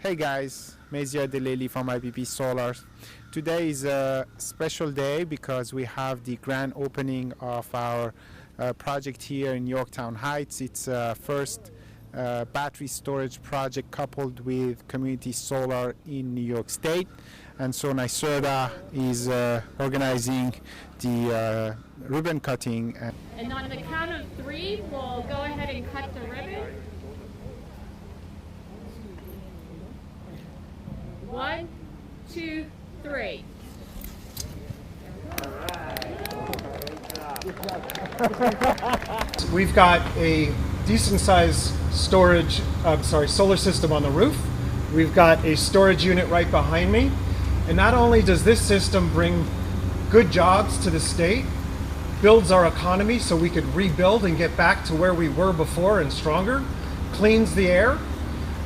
Hey guys, Mazia Deleli from IPPsolar. Today is a special day because we have the grand opening of our project here in Yorktown Heights. It's first battery storage project coupled with community solar in New York State. And so NYSERDA is organizing the ribbon cutting. And on the count of three, we'll go ahead and cut the ribbon. 1, 2, 3. We've got a decent sized solar system on the roof. We've got a storage unit right behind me. And not only does this system bring good jobs to the state, builds our economy so we could rebuild and get back to where we were before and stronger, cleans the air,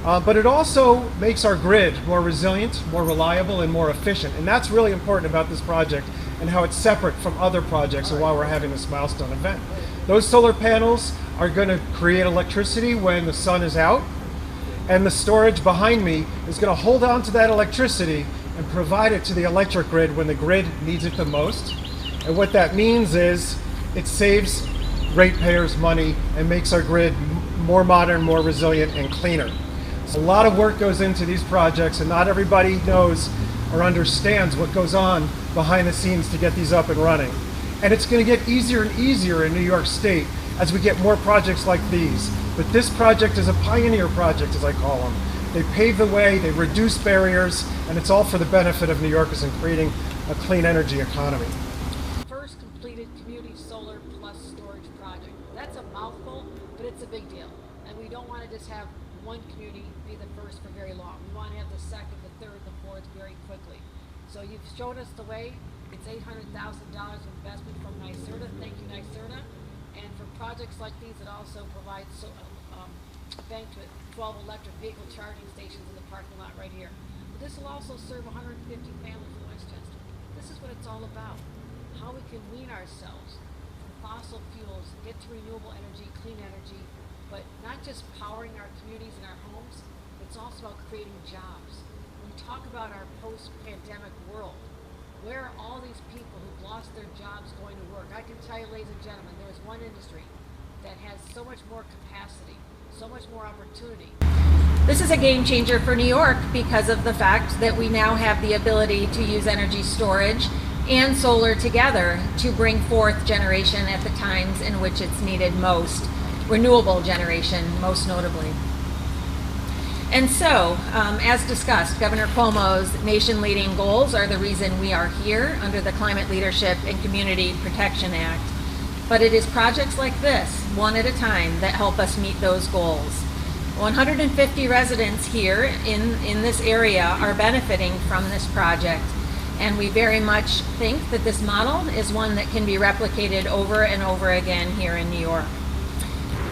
but it also makes our grid more resilient, more reliable, and more efficient. And that's really important about this project and how it's separate from other projects and why we're having this milestone event. Those solar panels are going to create electricity when the sun is out, and the storage behind me is going to hold on to that electricity and provide it to the electric grid when the grid needs it the most. And what that means is it saves ratepayers money and makes our grid more modern, more resilient, and cleaner. A lot of work goes into these projects, and not everybody knows or understands what goes on behind the scenes to get these up and running. And it's going to get easier and easier in New York State as we get more projects like these. But this project is a pioneer project, as I call them. They pave the way, they reduce barriers, and it's all for the benefit of New Yorkers in creating a clean energy economy. First completed community solar plus storage project. That's a mouthful, but it's a big deal. And we don't want to just have one community be the first for very long. We want to have the second, the third, the fourth very quickly. So you've shown us the way. It's $800,000 investment from NYSERDA. Thank you, NYSERDA. And for projects like these, it also provides bank to 12 electric vehicle charging stations in the parking lot right here. But this will also serve 150 families in Westchester. This is what it's all about. How we can wean ourselves from fossil fuels, get to renewable energy, clean energy, but not just powering our communities and our homes, it's also about creating jobs. When we talk about our post-pandemic world, where are all these people who've lost their jobs going to work? I can tell you, ladies and gentlemen, there is one industry that has so much more capacity, so much more opportunity. This is a game changer for New York because of the fact that we now have the ability to use energy storage and solar together to bring forth generation at the times in which it's needed most, renewable generation most notably. And so, as discussed, Governor Cuomo's nation-leading goals are the reason we are here under the Climate Leadership and Community Protection Act. But it is projects like this, one at a time, that help us meet those goals. 150 residents here in this area are benefiting from this project, and we very much think that this model is one that can be replicated over and over again here in New York.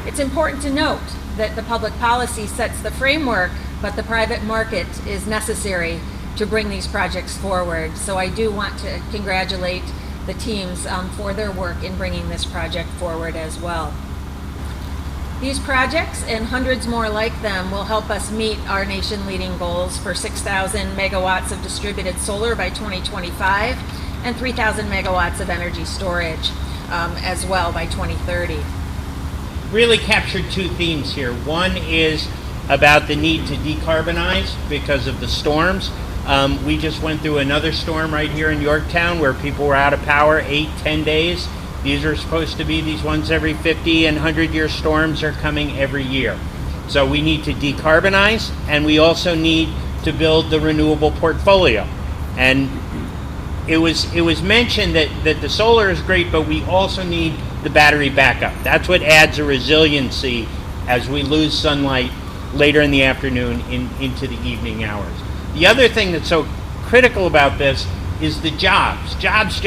It's important to note that the public policy sets the framework, but the private market is necessary to bring these projects forward. So I do want to congratulate the teams for their work in bringing this project forward as well. These projects and hundreds more like them will help us meet our nation-leading goals for 6,000 megawatts of distributed solar by 2025 and 3,000 megawatts of energy storage as well by 2030. Really captured two themes here. One is about the need to decarbonize because of the storms. We just went through another storm right here in Yorktown where people were out of power 8-10 days. These are supposed to be these once every 50 and 100-year storms are coming every year. So we need to decarbonize, and we also need to build the renewable portfolio. And it was mentioned that the solar is great, but we also need the battery backup. That's what adds a resiliency as we lose sunlight later in the afternoon into the evening hours. The other thing that's so critical about this is the jobs. Jobs.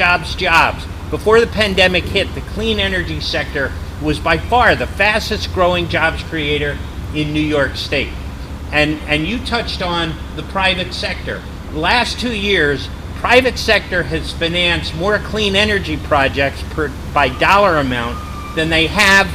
Before the pandemic hit, the clean energy sector was by far the fastest growing jobs creator in New York State. And you touched on the private sector. The last 2 years, private sector has financed more clean energy projects by dollar amount than they have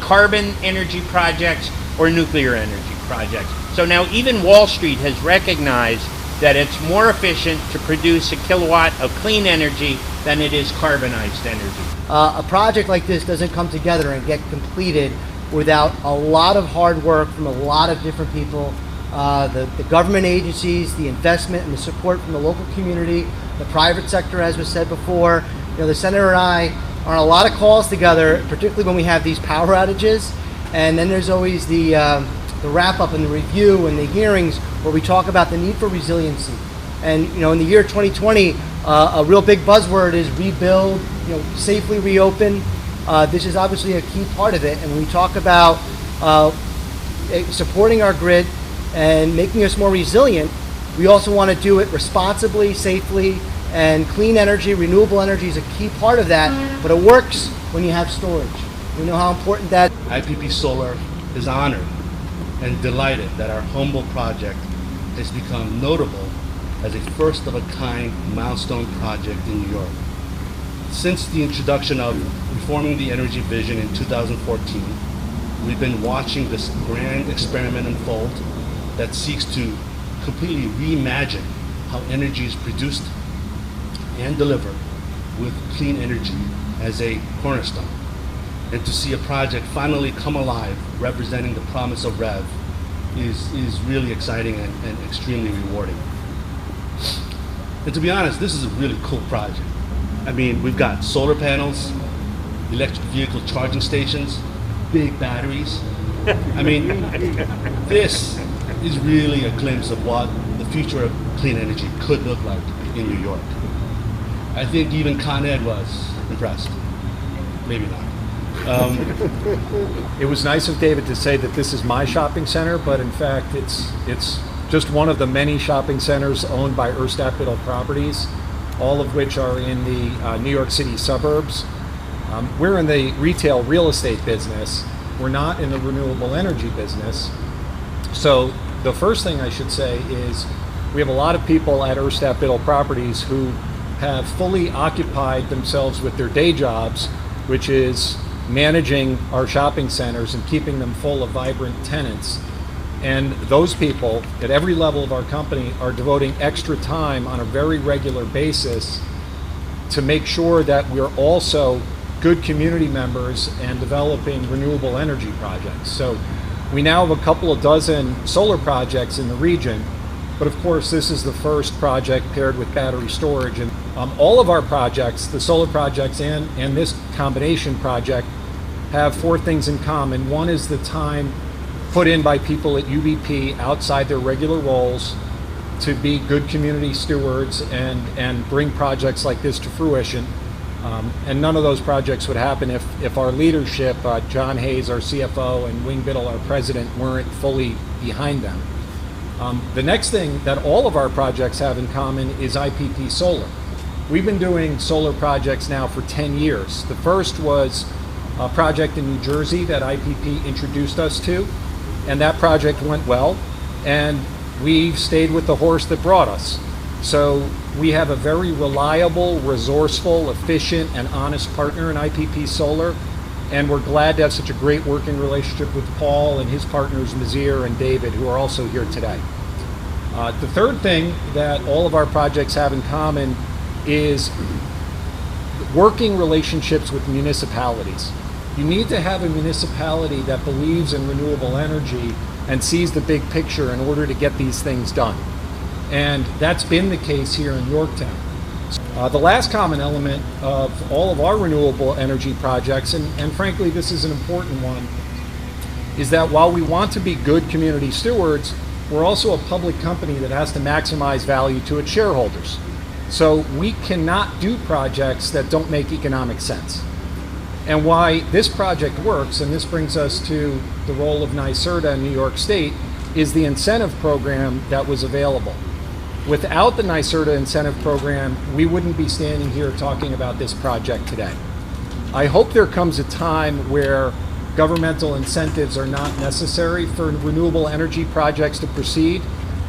carbon energy projects or nuclear energy projects. So So now even Wall Street has recognized that it's more efficient to produce a kilowatt of clean energy than it is carbonized energy. A project like this doesn't come together and get completed without a lot of hard work from a lot of different people. The government agencies, the investment and the support from the local community, the private sector, as was said before. The senator and I are on a lot of calls together, particularly when we have these power outages. And then there's always the wrap up and the review and the hearings where we talk about the need for resiliency. And in the year 2020, a real big buzzword is rebuild, safely reopen. This is obviously a key part of it. And when we talk about supporting our grid and making us more resilient, we also want to do it responsibly, safely, and clean energy, renewable energy is a key part of that, but it works when you have storage. We know how important that. IPPsolar is honored and delighted that our humble project has become notable as a first-of-a-kind milestone project in New York. Since the introduction of Reforming the Energy Vision in 2014, we've been watching this grand experiment unfold that seeks to completely reimagine how energy is produced and delivered with clean energy as a cornerstone. And to see a project finally come alive representing the promise of REV is really exciting and extremely rewarding. And to be honest, this is a really cool project. I mean, we've got solar panels, electric vehicle charging stations, big batteries. I mean, this is really a glimpse of what the future of clean energy could look like in New York. I think even Con Ed was impressed. Maybe not. It was nice of David to say that this is my shopping center, but in fact it's just one of the many shopping centers owned by Biddle Properties, all of which are in the New York City suburbs. We're in the retail real estate business. We're not in the renewable energy business. So the first thing I should say is we have a lot of people at Biddle Properties who have fully occupied themselves with their day jobs, which is managing our shopping centers and keeping them full of vibrant tenants. And those people at every level of our company are devoting extra time on a very regular basis to make sure that we're also good community members and developing renewable energy projects. So we now have a couple of dozen solar projects in the region, but of course this is the first project paired with battery storage. And all of our projects, the solar projects and this combination project, have four things in common. One is the time put in by people at UBP outside their regular roles to be good community stewards and bring projects like this to fruition. And none of those projects would happen if our leadership, John Hayes, our CFO, and Wing Biddle, our president, weren't fully behind them. The next thing that all of our projects have in common is IPPsolar. We've been doing solar projects now for 10 years. The first was a project in New Jersey that IPP introduced us to, and that project went well, and we've stayed with the horse that brought us. So we have a very reliable, resourceful, efficient, and honest partner in IPPsolar, and we're glad to have such a great working relationship with Paul and his partners, Mazir and David, who are also here today. The third thing that all of our projects have in common is working relationships with municipalities. You need to have a municipality that believes in renewable energy and sees the big picture in order to get these things done. And that's been the case here in Yorktown. The last common element of all of our renewable energy projects, and frankly this is an important one, is that while we want to be good community stewards, we're also a public company that has to maximize value to its shareholders. So we cannot do projects that don't make economic sense. And why this project works, and this brings us to the role of NYSERDA in New York State, is the incentive program that was available. Without the NYSERDA incentive program, we wouldn't be standing here talking about this project today. I hope there comes a time where governmental incentives are not necessary for renewable energy projects to proceed,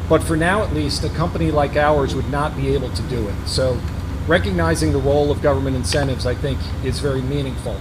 but for now at least, a company like ours would not be able to do it. So recognizing the role of government incentives, I think, is very meaningful.